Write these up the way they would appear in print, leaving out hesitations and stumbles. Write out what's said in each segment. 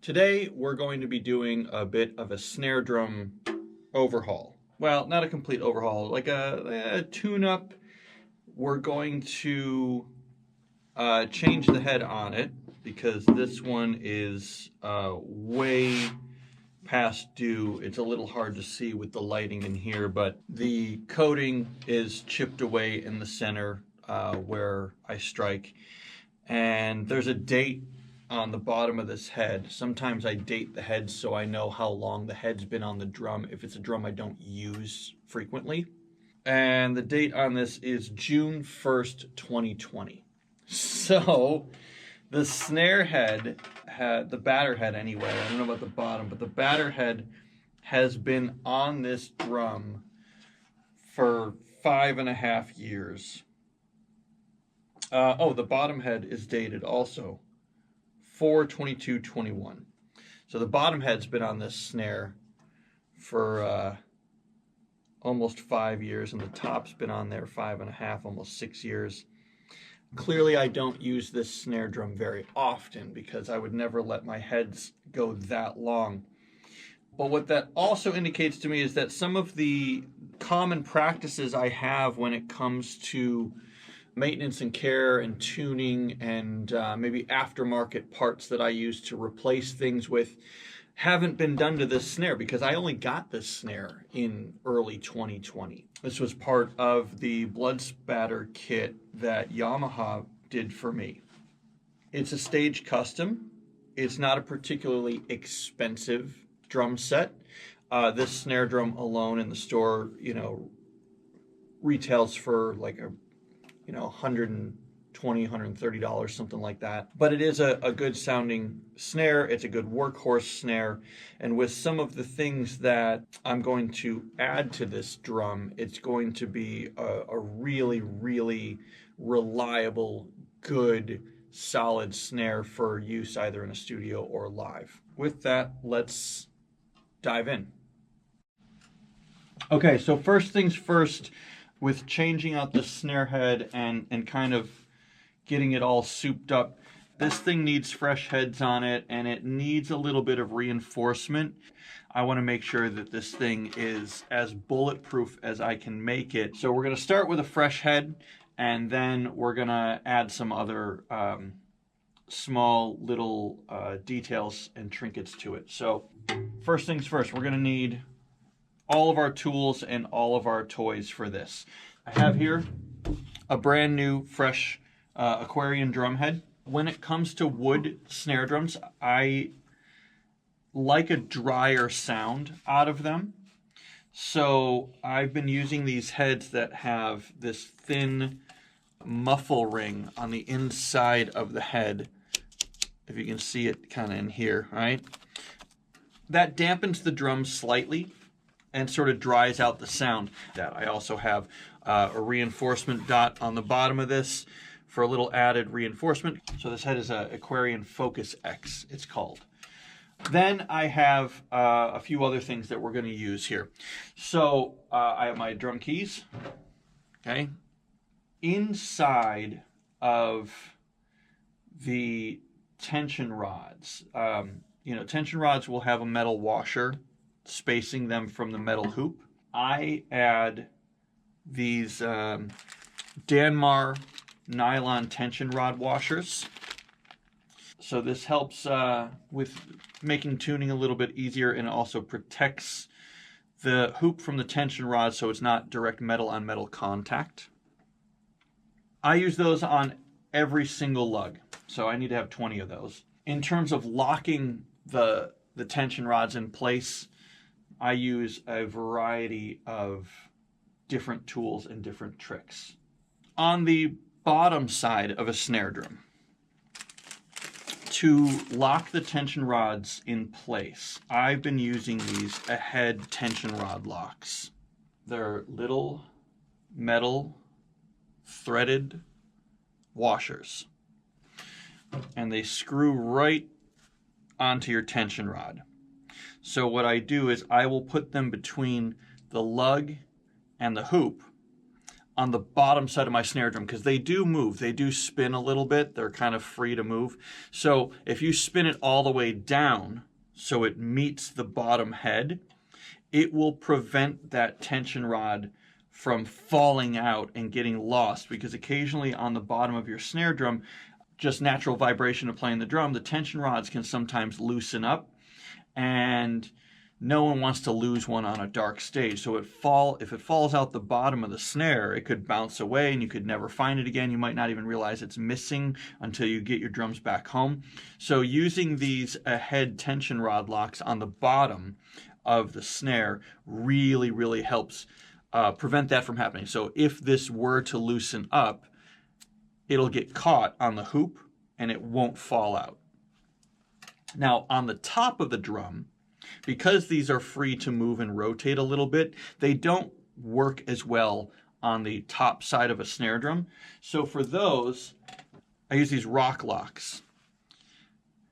Today we're going to be doing a bit of a snare drum overhaul. Well, not a complete overhaul, like a tune-up. We're going to change the head on it because this one is way past due. It's a little hard to see with the lighting in here, but the coating is chipped away in the center where I strike. And there's a date on the bottom of this head. Sometimes I date the head so I know how long the head's been on the drum if it's a drum I don't use frequently. And the date on this is June 1st, 2020. So the snare head, the batter head anyway, I don't know about the bottom, but the batter head has been on this drum for 5.5 years. The bottom head is dated also 4/22/21. So the bottom head's been on this snare for almost 5 years, and the top's been on there 5.5, almost 6 years. Clearly, I don't use this snare drum very often because I would never let my heads go that long. But what that also indicates to me is that some of the common practices I have when it comes to maintenance and care and tuning and maybe aftermarket parts that I use to replace things with haven't been done to this snare because I only got this snare in early 2020. This was part of the blood spatter kit that Yamaha did for me. It's a stage custom. It's not a particularly expensive drum set. This snare drum alone in the store, retails for like a $120, $130, something like that. But it is a good sounding snare. It's a good workhorse snare. And with some of the things that I'm going to add to this drum, it's going to be a really, really reliable, good, solid snare for use either in a studio or live. With that, let's dive in. Okay, so first things first, with changing out the snare head and kind of getting it all souped up, this thing needs fresh heads on it and it needs a little bit of reinforcement. I want to make sure that this thing is as bulletproof as I can make it. So we're going to start with a fresh head and then we're going to add some other small little details and trinkets to it. So first things first, we're going to need all of our tools and all of our toys for this. I have here a brand new, fresh Aquarian drum head. When it comes to wood snare drums, I like a drier sound out of them. So I've been using these heads that have this thin muffle ring on the inside of the head. If you can see it kind of in here, right? That dampens the drum slightly and sort of dries out the sound. I also have a reinforcement dot on the bottom of this for a little added reinforcement. So this head is a Aquarian Focus X, it's called. Then I have a few other things that we're going to use here. So I have my drum keys, okay? Inside of the tension rods, tension rods will have a metal washer spacing them from the metal hoop. I add these Danmar nylon tension rod washers. So this helps with making tuning a little bit easier and also protects the hoop from the tension rod so it's not direct metal on metal contact. I use those on every single lug, so I need to have 20 of those. In terms of locking the tension rods in place, I use a variety of different tools and different tricks. On the bottom side of a snare drum, to lock the tension rods in place, I've been using these Ahead tension rod locks. They're little metal threaded washers, and they screw right onto your tension rod. So what I do is I will put them between the lug and the hoop. on the bottom side of my snare drum, because they do move. They do spin a little bit. They're kind of free to move. So if you spin it all the way down so it meets the bottom head, it will prevent that tension rod from falling out and getting lost, because occasionally on the bottom of your snare drum, just natural vibration of playing the drum, the tension rods can sometimes loosen up, and no one wants to lose one on a dark stage. So if it falls out the bottom of the snare, it could bounce away and you could never find it again. You might not even realize it's missing until you get your drums back home. So using these head tension rod locks on the bottom of the snare really, really helps prevent that from happening. So if this were to loosen up, it'll get caught on the hoop and it won't fall out. Now on the top of the drum, because these are free to move and rotate a little bit, they don't work as well on the top side of a snare drum. So for those, I use these rock locks.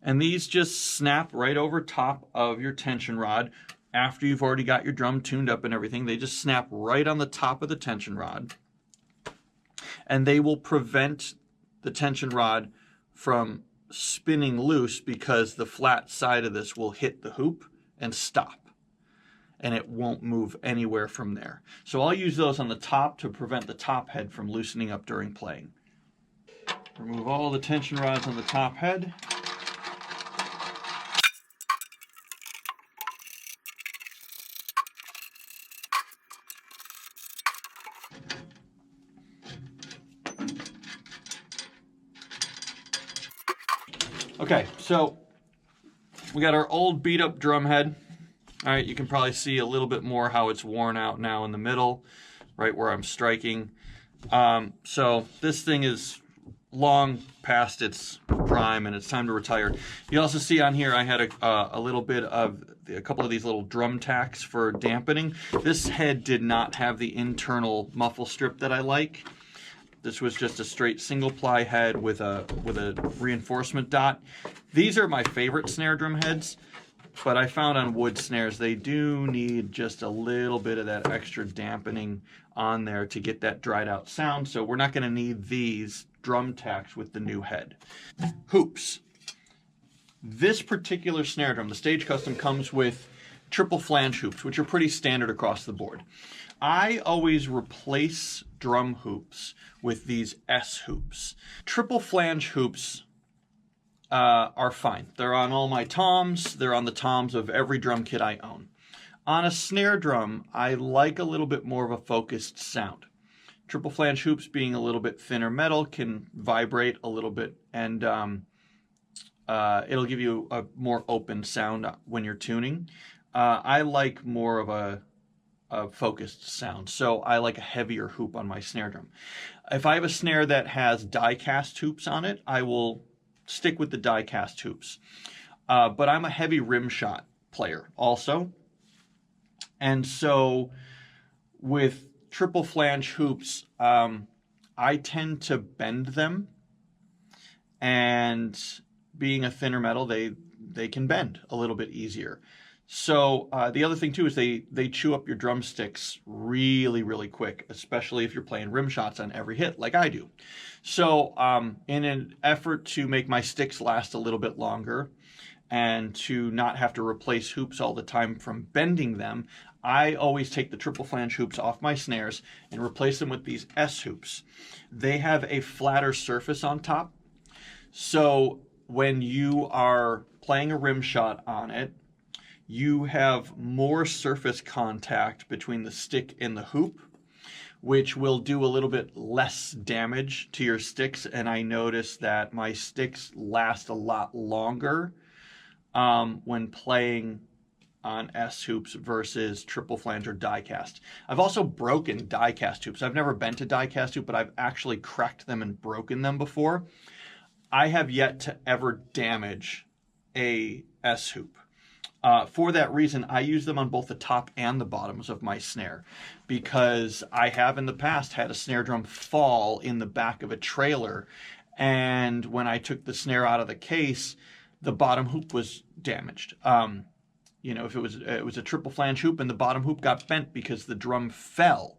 And these just snap right over top of your tension rod. After you've already got your drum tuned up and everything, they just snap right on the top of the tension rod. And they will prevent the tension rod from spinning loose, because the flat side of this will hit the hoop and stop, and it won't move anywhere from there. So I'll use those on the top to prevent the top head from loosening up during playing. Remove all the tension rods on the top head. Okay, so we got our old beat up drum head. All right, you can probably see a little bit more how it's worn out now in the middle, right where I'm striking. So this thing is long past its prime and it's time to retire. You also see on here I had a little bit of a couple of these little drum tacks for dampening. This head did not have the internal muffle strip that I like. This was just a straight single ply head with a reinforcement dot. These are my favorite snare drum heads, but I found on wood snares they do need just a little bit of that extra dampening on there to get that dried out sound. So we're not going to need these drum tacks with the new head. Hoops. This particular snare drum, the Stage Custom, comes with triple flange hoops, which are pretty standard across the board. I always replace drum hoops with these S hoops. Triple flange hoops are fine. They're on all my toms. They're on the toms of every drum kit I own. On a snare drum, I like a little bit more of a focused sound. Triple flange hoops, being a little bit thinner metal, can vibrate a little bit, and it'll give you a more open sound when you're tuning. I like more of a focused sound, so I like a heavier hoop on my snare drum. If I have a snare that has die cast hoops on it, I will stick with the die cast hoops. But I'm a heavy rim shot player also, and so with triple flange hoops, I tend to bend them, and being a thinner metal, they can bend a little bit easier. So the other thing too is they chew up your drumsticks really, really quick, especially if you're playing rim shots on every hit like I do. So in an effort to make my sticks last a little bit longer and to not have to replace hoops all the time from bending them, I always take the triple flange hoops off my snares and replace them with these S hoops. They have a flatter surface on top, so when you are playing a rim shot on it, you have more surface contact between the stick and the hoop, which will do a little bit less damage to your sticks. And I noticed that my sticks last a lot longer when playing on S hoops versus triple flange or die cast. I've also broken die cast hoops. I've never bent a die cast hoop, but I've actually cracked them and broken them before. I have yet to ever damage a S hoop. For that reason, I use them on both the top and the bottoms of my snare, because I have in the past had a snare drum fall in the back of a trailer, and when I took the snare out of the case, the bottom hoop was damaged. You know, if it was a triple flange hoop and the bottom hoop got bent because the drum fell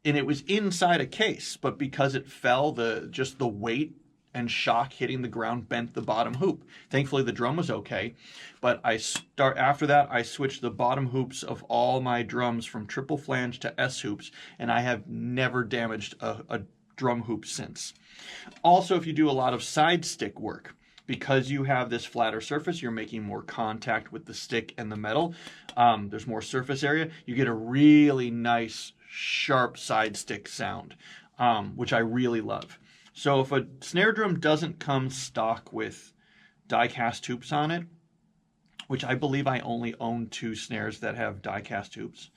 and it was inside a case, but because it fell, just the weight and shock hitting the ground bent the bottom hoop. Thankfully, the drum was okay, but after that, I switched the bottom hoops of all my drums from triple flange to S hoops, and I have never damaged a drum hoop since. Also, if you do a lot of side stick work, because you have this flatter surface, you're making more contact with the stick and the metal. There's more surface area. You get a really nice, sharp side stick sound, which I really love. So if a snare drum doesn't come stock with die-cast hoops on it, which I believe I only own 2 snares that have die-cast hoops,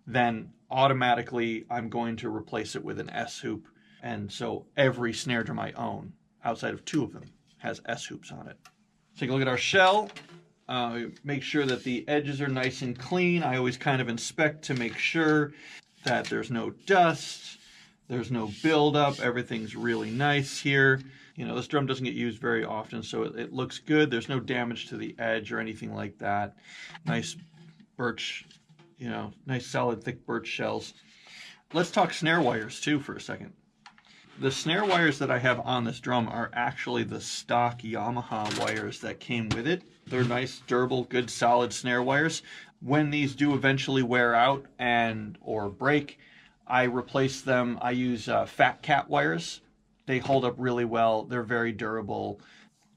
then automatically I'm going to replace it with an S hoop. And so every snare drum I own, outside of 2 of them, has S hoops on it. Take a look at our shell. Make sure that the edges are nice and clean. I always kind of inspect to make sure that there's no dust. There's no buildup. Everything's really nice here. You know, this drum doesn't get used very often, so it looks good. There's no damage to the edge or anything like that. Nice birch, you know, nice solid thick birch shells. Let's talk snare wires too for a second. The snare wires that I have on this drum are actually the stock Yamaha wires that came with it. They're nice, durable, good, solid snare wires. When these do eventually wear out or break, I replace them. I use Fat Cat wires. They hold up really well. They're very durable.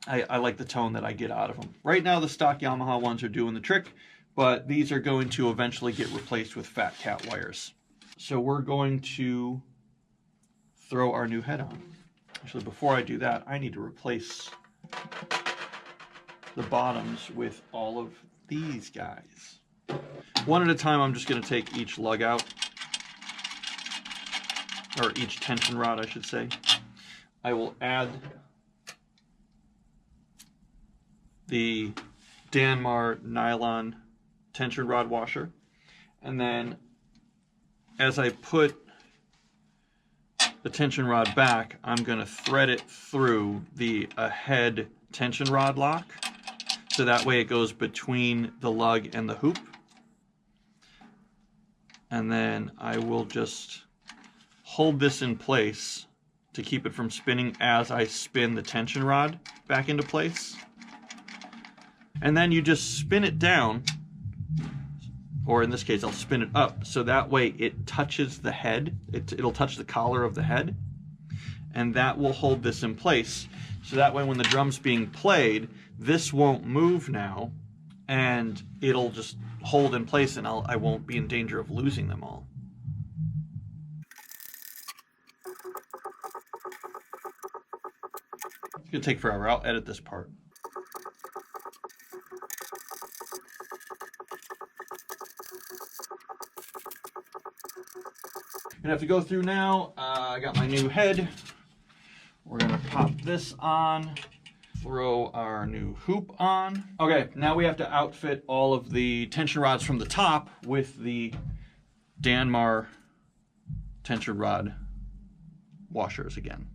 I like the tone that I get out of them. Right now, the stock Yamaha ones are doing the trick, but these are going to eventually get replaced with Fat Cat wires. So we're going to throw our new head on. Actually, before I do that, I need to replace the bottoms with all of these guys. One at a time, I'm just going to take each lug out. Or each tension rod, I should say. I will add the Danmar nylon tension rod washer, and then as I put the tension rod back, I'm going to thread it through the ahead tension rod lock, so that way it goes between the lug and the hoop, and then I will just hold this in place to keep it from spinning as I spin the tension rod back into place. And then you just spin it down, or in this case I'll spin it up, so that way it touches the head, it'll touch the collar of the head, and that will hold this in place. So that way when the drum's being played, this won't move now, and it'll just hold in place, and I won't be in danger of losing them all. It's gonna take forever. I'll edit this part. Gonna have to go through now. I got my new head. We're gonna pop this on, throw our new hoop on. Okay, now we have to outfit all of the tension rods from the top with the Danmar tension rod washers again.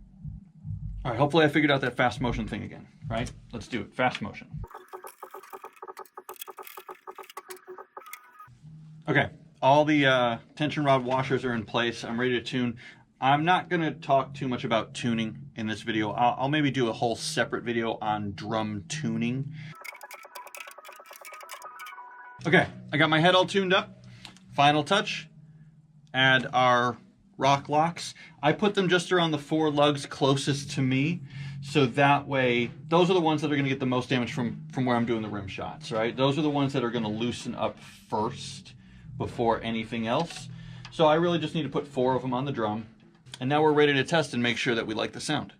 All right, hopefully I figured out that fast motion thing again, right? Let's do it, fast motion. Okay, all the tension rod washers are in place. I'm ready to tune. I'm not gonna talk too much about tuning in this video. I'll maybe do a whole separate video on drum tuning. Okay, I got my head all tuned up. Final touch, add our rock locks. I put them just around the 4 lugs closest to me, so that way, those are the ones that are gonna get the most damage from where I'm doing the rim shots, right? Those are the ones that are gonna loosen up first before anything else. So I really just need to put 4 of them on the drum, and now we're ready to test and make sure that we like the sound.